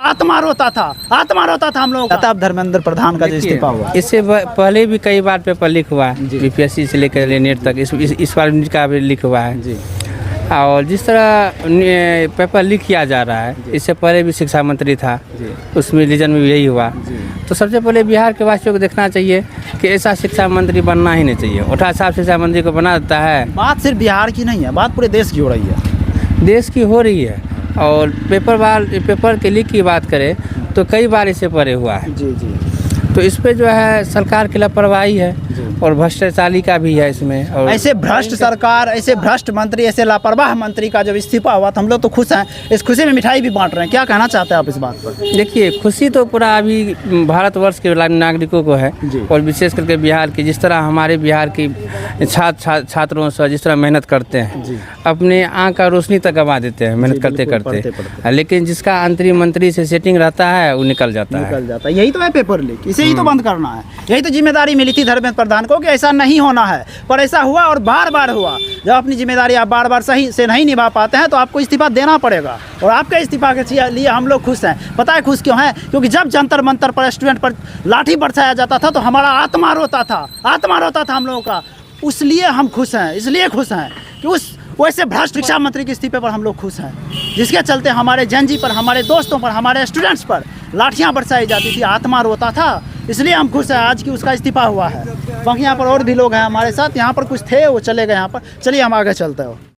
आत्मा रोता था हम लोगों का। अब धर्मेंद्र प्रधान का जो इस्तीफा हुआ, इससे पहले भी कई बार पेपर लीक हुआ है, बीपीएससी से लेकर नेट तक, इस बार नीट का भी लीक हुआ है जी। और जिस तरह पेपर लीक किया जा रहा है, इससे पहले भी शिक्षा मंत्री था, उसमें रीजन में भी यही हुआ। तो सबसे पहले बिहार के वासियों को देखना चाहिए कि ऐसा शिक्षा मंत्री बनना ही नहीं चाहिए। उठा साहब शिक्षा मंत्री को बना देता है। बात सिर्फ बिहार की नहीं है, बात पूरे देश की हो रही है। देश की हो रही है। और पेपर के लीक की बात करें तो कई बार इससे परे हुआ है। जी जी। तो इस पे जो है सरकार की लापरवाही है और भ्रष्टाचारी का भी है इसमें। और ऐसे भ्रष्ट सरकार, ऐसे भ्रष्ट मंत्री, ऐसे लापरवाह मंत्री का जब इस्तीफा हुआ तो हम लोग तो खुश हैं। इस खुशी में मिठाई भी बांट रहे हैं। क्या कहना चाहते हैं आप इस बात पर? देखिए, खुशी तो पूरा अभी भारतवर्ष के नागरिकों को है और विशेष करके बिहार की, जिस तरह हमारे बिहार की छात्रों से जिस तरह मेहनत करते हैं, अपने आँख का रोशनी तक गंवा देते हैं मेहनत करते करते, लेकिन जिसका अंतरिम मंत्री से सेटिंग रहता है वो निकल जाता है। यही तो है पेपर लीक, इसे ही तो बंद करना है। यही तो जिम्मेदारी मिली थी धर्मेंद्र प्रधान को कि ऐसा नहीं होना है, पर ऐसा हुआ और बार बार हुआ। जब अपनी जिम्मेदारी आप बार बार सही से नहीं निभा पाते हैं तो आपको इस्तीफा देना पड़ेगा। और आपके इस्तीफा के लिए हम लोग खुश हैं। पता है खुश क्यों हैं? क्योंकि जब जंतर मंतर पर स्टूडेंट पर लाठी बरसाया जाता था तो हमारा आत्मा रोता था हम लोगों का। इसलिए हम खुश हैं, इसलिए खुश हैं कि उस वैसे भ्रष्ट शिक्षा मंत्री के इस्तीफे पर हम लोग खुश हैं, जिसके चलते हमारे जनजी पर, हमारे दोस्तों पर, हमारे स्टूडेंट्स पर लाठियां बरसाई जाती थी, आत्मा रोता था। इसलिए हम खुश हैं आज कि उसका इस्तीफा हुआ है। बाकी यहाँ पर और भी लोग हैं हमारे साथ, यहाँ पर कुछ थे वो चले गए यहाँ पर। चलिए हम आगे चलते हैं।